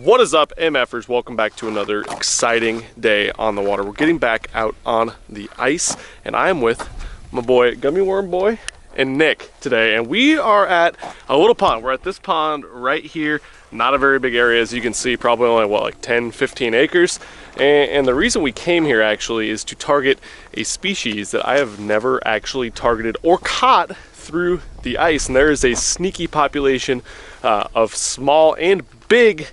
What is up, MFers? Welcome back to another exciting day on the water. We're getting back out on the ice, and I am with my boy, Gummy Worm Boy, and Nick today. And we are at a little pond. We're at this pond right here. Not a very big area, as you can see, probably only, what, like 10, 15 acres. And the reason we came here actually is to target a species that I have never actually targeted or caught through the ice. And there is a sneaky population of small and big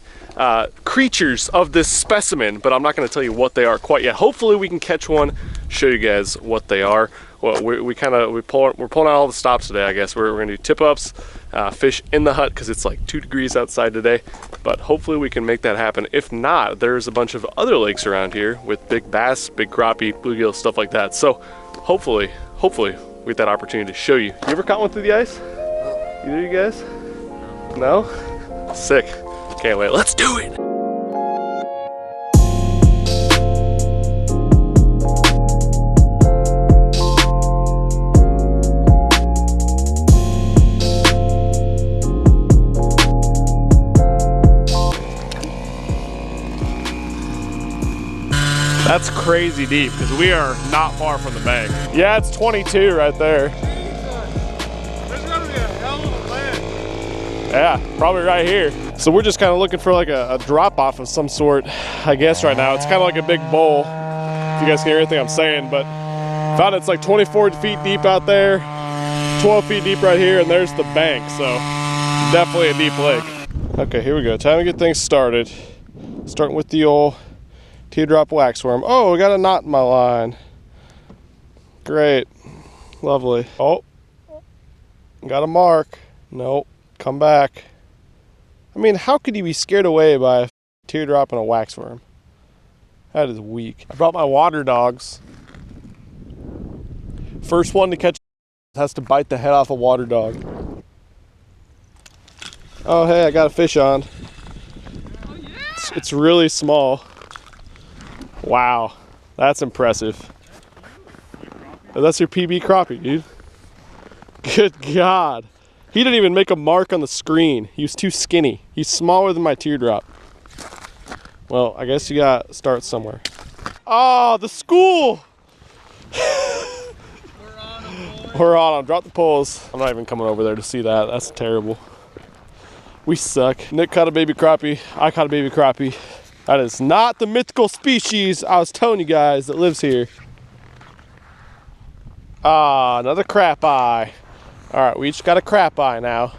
creatures of this specimen, but I'm not going to tell you what they are quite yet. Hopefully we can catch one, show you guys what they are. Well, we're pulling out all the stops today, I guess. We're going to do tip-ups, fish in the hut because it's like 2 degrees outside today, but hopefully we can make that happen. If not, there's a bunch of other lakes around here with big bass, big crappie, bluegill, stuff like that. So hopefully we get that opportunity to show you. You ever caught one through the ice? Either of you guys? No? Sick. Can't wait. Let's do it. That's crazy deep because we are not far from the bank. Yeah, it's 22 right there. There's gonna be a hell of a land. Yeah, probably right here. So we're just kind of looking for like a drop off of some sort, I guess right now. It's kind of like a big bowl, if you guys can hear anything I'm saying, but found it's like 24 feet deep out there, 12 feet deep right here, and there's the bank, so definitely a deep lake. Okay, here we go. Time to get things started. Starting with the old teardrop waxworm. Oh, we got a knot in my line. Great. Lovely. Oh, got a mark. Nope. Come back. I mean, how could you be scared away by a teardrop and a waxworm? That is weak. I brought my water dogs. First one to catch has to bite the head off a water dog. Oh, hey, I got a fish on. Oh, yeah. It's really small. Wow, that's impressive. Oh, that's your PB crappie, dude. Good God. He didn't even make a mark on the screen. He was too skinny. He's smaller than my teardrop. Well, I guess you gotta start somewhere. Oh, the school! We're on them. Drop the poles. I'm not even coming over there to see that. That's terrible. We suck. Nick caught a baby crappie. I caught a baby crappie. That is not the mythical species I was telling you guys that lives here. Ah, another crap eye. All right, we each got a crap eye now.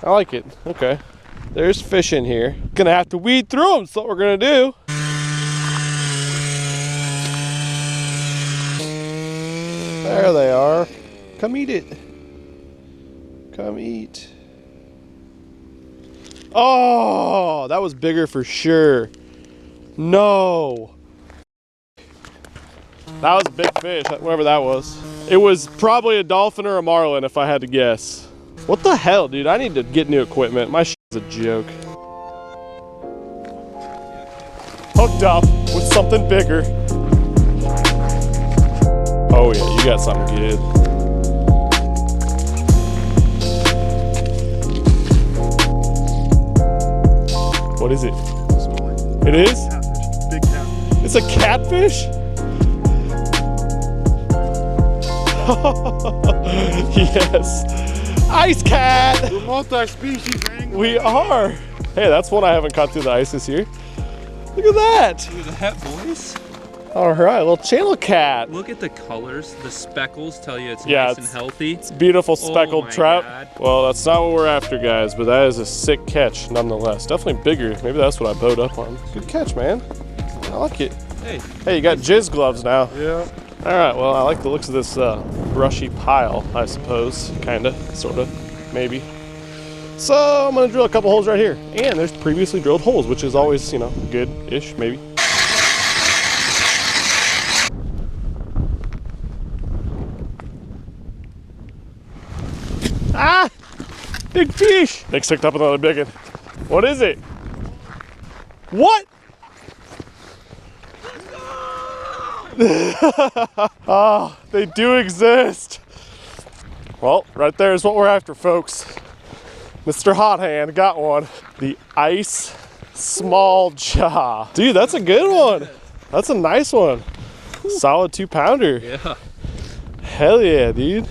I like it. Okay. There's fish in here. Gonna have to weed through them. That's what we're gonna do. There they are. Come eat it. Come eat. Oh, that was bigger for sure. No. That was a big fish, whatever that was. It was probably a dolphin or a marlin if I had to guess. What the hell, dude? I need to get new equipment. My shit's a joke. Hooked up with something bigger. Oh yeah, you got something good. What is it? It is? Catfish. Big catfish. It's a catfish? Yes. Ice cat! We're multi-species angler. We are. Hey, that's one I haven't caught through the ice this year. Look at that. Look at that, boys. All right, little channel cat. Look at the colors. The speckles tell you it's Yeah, nice and healthy. It's beautiful speckled my trout. God. Well, that's not what we're after, guys, but that is a sick catch nonetheless. Definitely bigger. Maybe that's what I bowed up on. Good catch, man. I like it. Hey, you got jizz gloves now. Yeah. All right, well, I like the looks of this brushy pile, I suppose. Kinda, sorta, maybe. So I'm gonna drill a couple holes right here. And there's previously drilled holes, which is always, you know, good-ish, maybe. Ah! Big fish! Nick's hooked up another big one. What is it? What? Oh, they do exist. Well, right there is what we're after, folks. Mr. Hot Hand got one. The ice small jaw. Dude, that's a good one. That's a nice one. Solid 2-pounder. Yeah. Hell yeah, dude.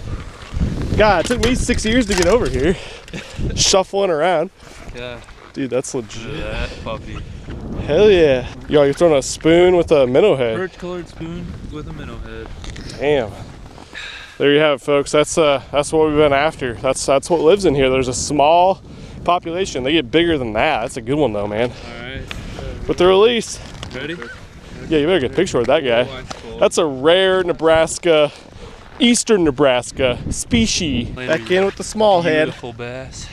God, it took me 6 years to get over here. Shuffling around. Yeah. Dude, that's legit. That puppy. Hell yeah. Yo, you're throwing a spoon with a minnow head. Birch colored spoon with a minnow head. Damn. There you have it, folks. That's what we've been after. That's what lives in here. There's a small population. They get bigger than that. That's a good one though, man. Alright. With the release. Ready? Yeah, you better get a picture with that guy. That's a rare Nebraska, eastern Nebraska species. Back in with the small head. Beautiful bass.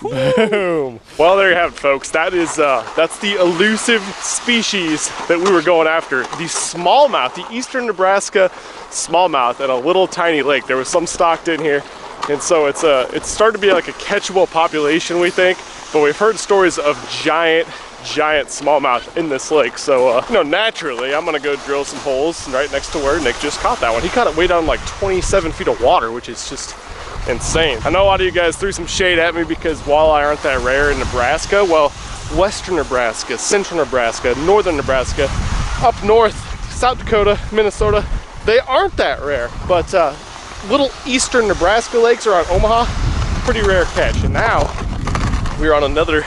Boom. Well, there you have it, folks. That's the elusive species that we were going after. The smallmouth, the eastern Nebraska smallmouth at a little tiny lake. There was some stocked in here, and so it's started to be like a catchable population, we think. But we've heard stories of giant smallmouth in this lake. So, naturally, I'm gonna go drill some holes right next to where Nick just caught that one. He caught it way down like 27 feet of water, which is just insane. I know a lot of you guys threw some shade at me because walleye aren't that rare in Nebraska. Well, western Nebraska, central Nebraska, northern Nebraska, up north, South Dakota, Minnesota, they aren't that rare. But little eastern Nebraska lakes around Omaha, pretty rare catch. And now we're on another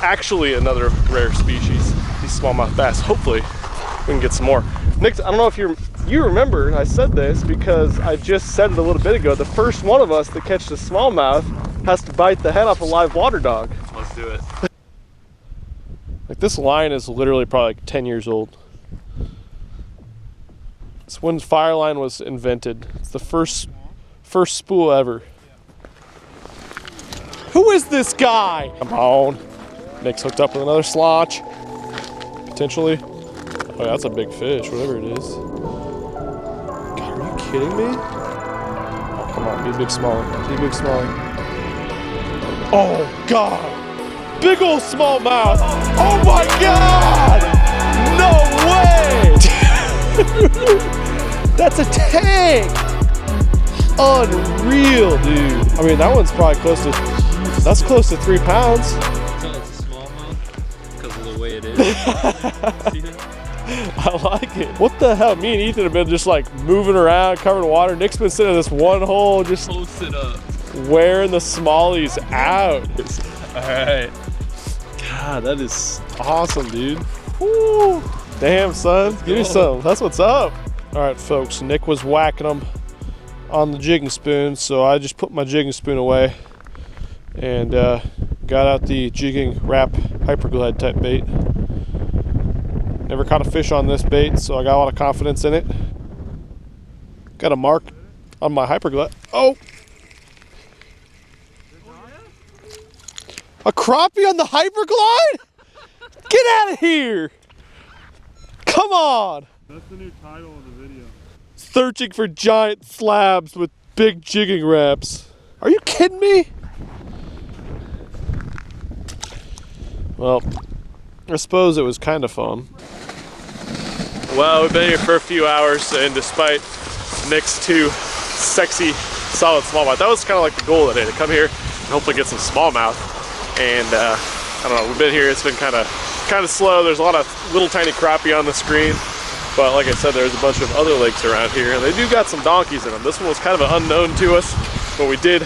rare species, these smallmouth bass. Hopefully we can get some more. Nick, I don't know if you remember I said this because I just said it a little bit ago. The first one of us that catches a smallmouth has to bite the head off a live water dog. Let's do it. Like, this line is literally probably like 10 years old. It's when fire line was invented. It's the first spool ever. Who is this guy? Come on. Nick's hooked up with another SLAUNCH. Potentially. Oh, yeah, that's a big fish, whatever it is. God, are you kidding me? Oh, come on, be a big smallie. Be a big smallie. Oh, God. Big old smallmouth. Oh, my God. No way. That's a tank. Unreal, dude. I mean, that one's probably that's close to 3 pounds. Tell it's a smallmouth because of the way it is. See that? I like it. What the hell? Me and Ethan have been just like moving around, covered in water. Nick's been sitting in this one hole, just Post it up. wearing the smallies out. Alright. God, that is awesome, dude. Woo. Damn, son. Give me some. That's what's up. All right, folks. Nick was whacking them on the jigging spoon, so I just put my jigging spoon away and got out the jigging wrap hyperglide type bait. Never caught a fish on this bait, so I got a lot of confidence in it. Got a mark on my hyperglide. Oh! A crappie on the hyperglide? Get out of here! Come on! That's the new title of the video. Searching for giant slabs with big jigging wraps. Are you kidding me? Well, I suppose it was kind of fun. Well, we've been here for a few hours, and despite Nick's 2 sexy, solid smallmouth, that was kind of like the goal today, to come here and hopefully get some smallmouth. And I don't know, we've been here, it's been kind of slow. There's a lot of little tiny crappie on the screen, but like I said, there's a bunch of other lakes around here, and they do got some donkeys in them. This one was kind of an unknown to us, but we did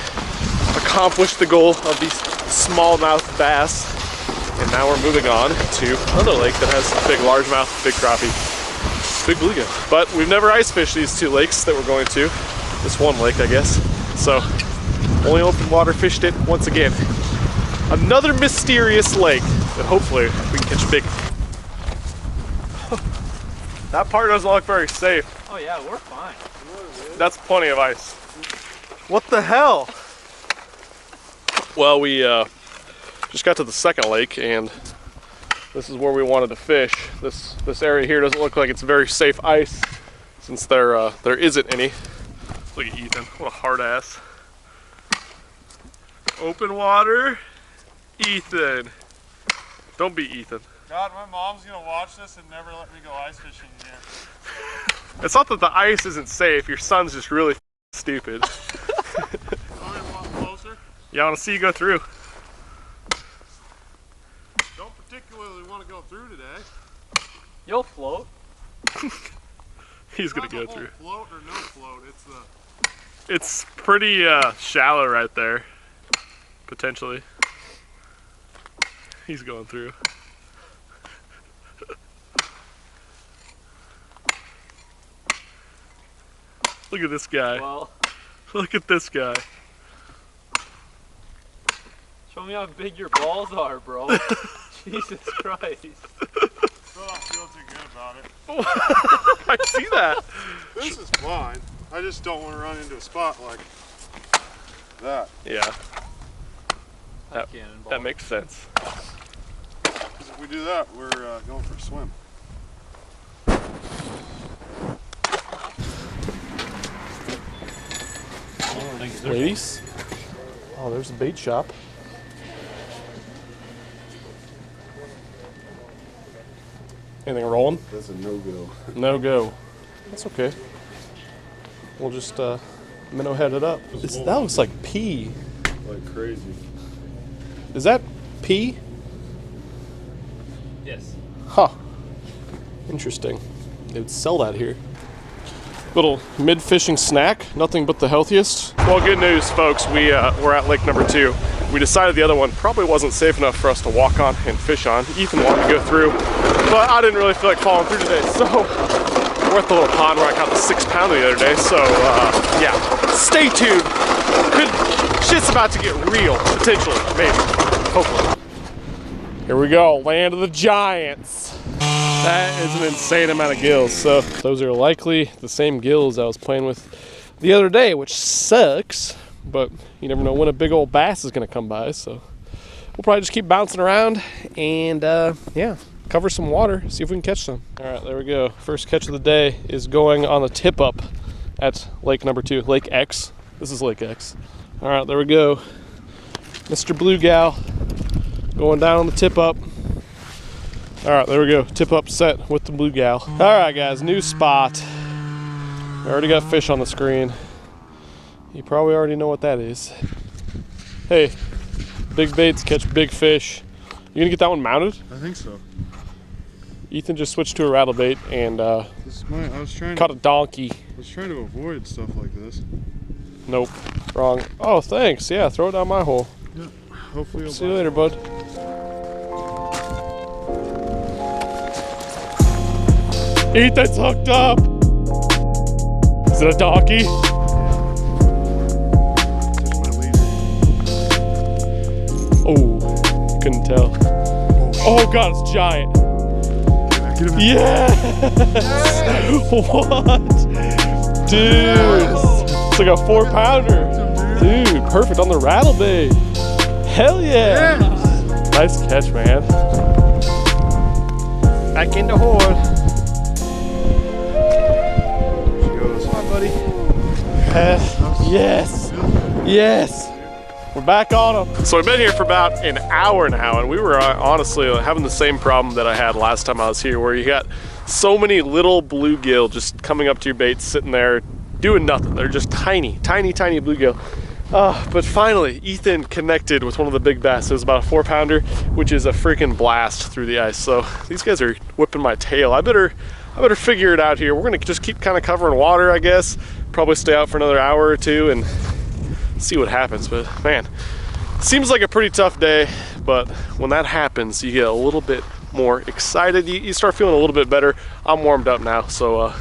accomplish the goal of these smallmouth bass. And now we're moving on to another lake that has big largemouth, big crappie, big bluegill. But we've never ice fished these 2 lakes that we're going to. This one lake, I guess. So, only open water fished it once again. Another mysterious lake that hopefully we can catch big. That part doesn't look very safe. Oh yeah, we're fine. That's plenty of ice. What the hell? Well, we just got to the second lake, and this is where we wanted to fish. This area here doesn't look like it's very safe ice, since there isn't any. Look at Ethan, what a hard ass. Open water, Ethan. Don't be Ethan. God, my mom's gonna watch this and never let me go ice fishing again. It's not that the ice isn't safe, your son's just really stupid. Alright, walk closer. Yeah, I wanna see you go through. particularly want to go through today. You'll float. He's gonna Not the go whole through. Float or no float. It's the. It's pretty shallow right there, potentially. He's going through. Look at this guy. Well, Look at this guy. show me how big your balls are, bro. Jesus Christ. Still don't feel too good about it. I see that. This is fine. I just don't want to run into a spot like that. Yeah, that Cannonball. makes sense. 'Cause if we do that, we're going for a swim. Ladies. Oh, there's a bait shop. Anything rolling? That's a no-go. No go. That's okay. We'll just minnow head it up. That looks like pea. Like crazy. Is that pea? Yes. Huh. Interesting. They would sell that here. Little mid-fishing snack, nothing but the healthiest. Well, good news, folks. We're at lake number 2. We decided the other one probably wasn't safe enough for us to walk on and fish on. Ethan wanted to go through, but I didn't really feel like falling through today. So we're at the little pond where I caught the 6-pounder the other day. So yeah, stay tuned. Shit's about to get real, potentially, maybe, hopefully. Here we go, land of the giants. That is an insane amount of gills. So those are likely the same gills I was playing with the other day, which sucks, but you never know when a big old bass is gonna come by. So we'll probably just keep bouncing around and yeah, cover some water, see if we can catch some. All right, there we go. First catch of the day is going on the tip up at lake number 2, Lake X. This is Lake X. All right, there we go. Mr. Blue Gal going down on the tip up. All right, there we go. Tip up set with the blue gal. All right, guys, new spot. I already got fish on the screen. You probably already know what that is. Hey, big baits catch big fish. You gonna get that one mounted? I think so. Ethan just switched to a rattle bait and I was trying caught a donkey. to avoid stuff like this. Nope, wrong. Oh, thanks. Yeah, throw it down my hole. Yeah. Hopefully See you later, bud. Ethan's hooked up. Is it a donkey? There's my leader. Oh, couldn't tell. Oh God, it's giant. Get him. Yes! What? Dude, it's like a 4-pounder. Dude, perfect on the rattle bait. Hell yeah! Nice catch, man. Back in the hole. Come on, buddy. Yes. Yes. We're back on them. So we've been here for about an hour now, and we were honestly having the same problem that I had last time I was here, where you got so many little bluegill just coming up to your bait, sitting there doing nothing. They're just tiny, tiny, tiny bluegill. But finally, Ethan connected with one of the big bass. It was about a 4-pounder, which is a freaking blast through the ice. So these guys are whipping my tail. I better figure it out here. We're gonna just keep kind of covering water, I guess. Probably stay out for another hour or two and see what happens. But man, seems like a pretty tough day. But when that happens, you get a little bit more excited. You start feeling a little bit better. I'm warmed up now, so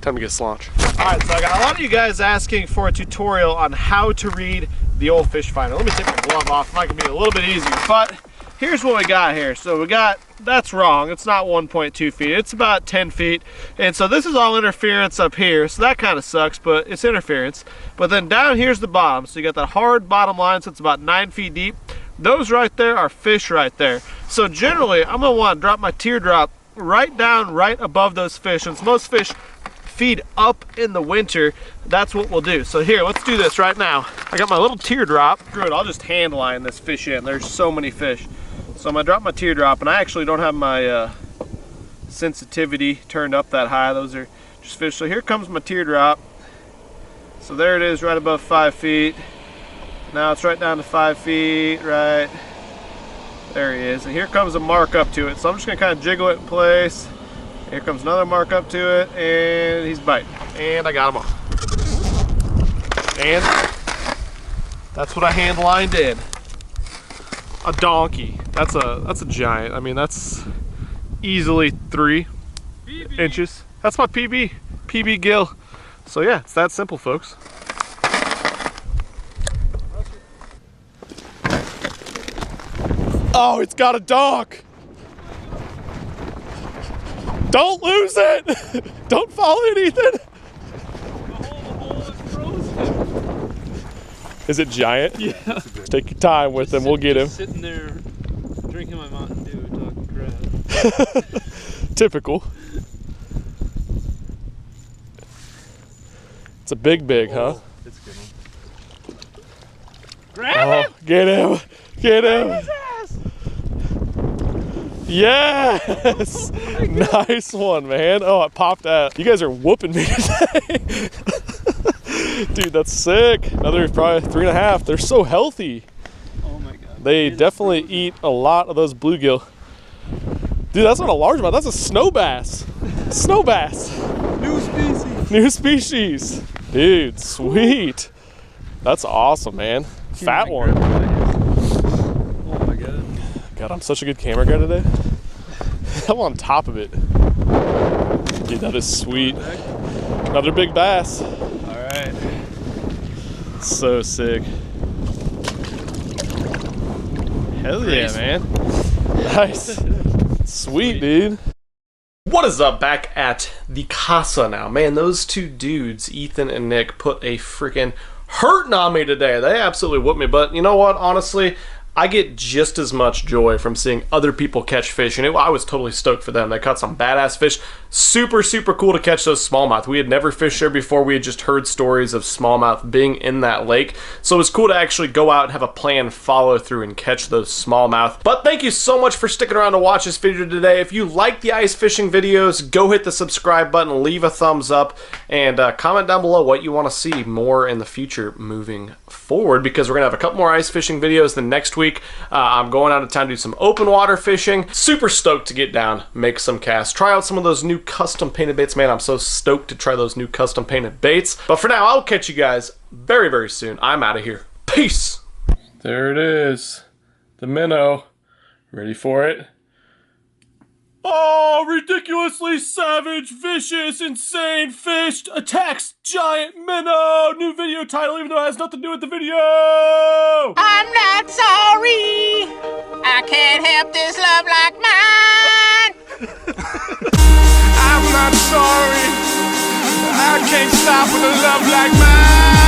time to get SLAUNCH. All right, so I got a lot of you guys asking for a tutorial on how to read the old fish finder. Let me take my glove off. It might be a little bit easier, but here's what we got here. So we got, that's wrong. It's not 1.2 feet. It's about 10 feet. And so this is all interference up here. So that kind of sucks, but it's interference. But then down here's the bottom. So you got that hard bottom line. So it's about 9 feet deep. Those right there are fish right there. So generally, I'm gonna want to drop my teardrop right down, right above those fish. Since most fish feed up in the winter, that's what we'll do. So here, let's do this right now. I got my little teardrop. Screw it, I'll just hand line this fish in. There's so many fish. So I'm gonna drop my teardrop, and I actually don't have my sensitivity turned up that high. Those are just fish. So here comes my teardrop. So there it is, right above 5 feet. Now it's right down to 5 feet, right There he is. And here comes a mark up to it. So I'm just gonna kind of jiggle it in place. Here comes another mark up to it, and he's biting. And I got him off. And that's what a hand line did. A donkey. That's a giant. I mean, that's easily 3 inches. That's my PB gill. So yeah, it's that simple, folks. Oh, it's got a donk. Don't lose it. Don't fall in, Ethan. Is it giant? Yeah. Take your time with him. We'll get him. Sitting there drinking my Mountain Dew, talking crap. Typical. It's a big, huh? It's a good one. Grab him! Get him! Get him! His ass. Yes! Nice one, man. Oh, it popped out. You guys are whooping me today. Dude, that's sick. Another probably 3.5. They're so healthy. Oh my god. They definitely eat a lot of those bluegill. Dude, that's not a largemouth. That's a snow bass. Snow bass. New species. New species. Dude, sweet. That's awesome, man. Fat one. Oh my god. God, I'm such a good camera guy today. I'm on top of it. Dude, that is sweet. Another big bass. Alright. So sick. Hell yeah, man. Nice. Sweet, dude. What is up? Back at the casa now. Man, those two dudes, Ethan and Nick, put a freaking hurting on me today. They absolutely whooped me, but you know what? Honestly, I get just as much joy from seeing other people catch fish, and I was totally stoked for them. They caught some badass fish. Super, super cool to catch those smallmouth. We had never fished there before. We had just heard stories of smallmouth being in that lake, so it was cool to actually go out and have a plan, follow through, and catch those smallmouth. But thank you so much for sticking around to watch this video today. If you like the ice fishing videos, go hit the subscribe button, leave a thumbs up, and comment down below what you want to see more in the future moving forward, because we're going to have a couple more ice fishing videos the next week. I'm going out of town to do some open water fishing. Super stoked to get down, make some casts, try out some of those new custom painted baits. Man, I'm so stoked to try those new custom painted baits. But for now, I'll catch you guys very, very soon. I'm out of here. Peace. There it is. The minnow. Ready for it? Oh, ridiculously savage, vicious, insane fish attacks giant minnow. New video title, even though it has nothing to do with the video. I'm not sorry. I can't help this love like mine. I'm not sorry. I can't stop with a love like mine.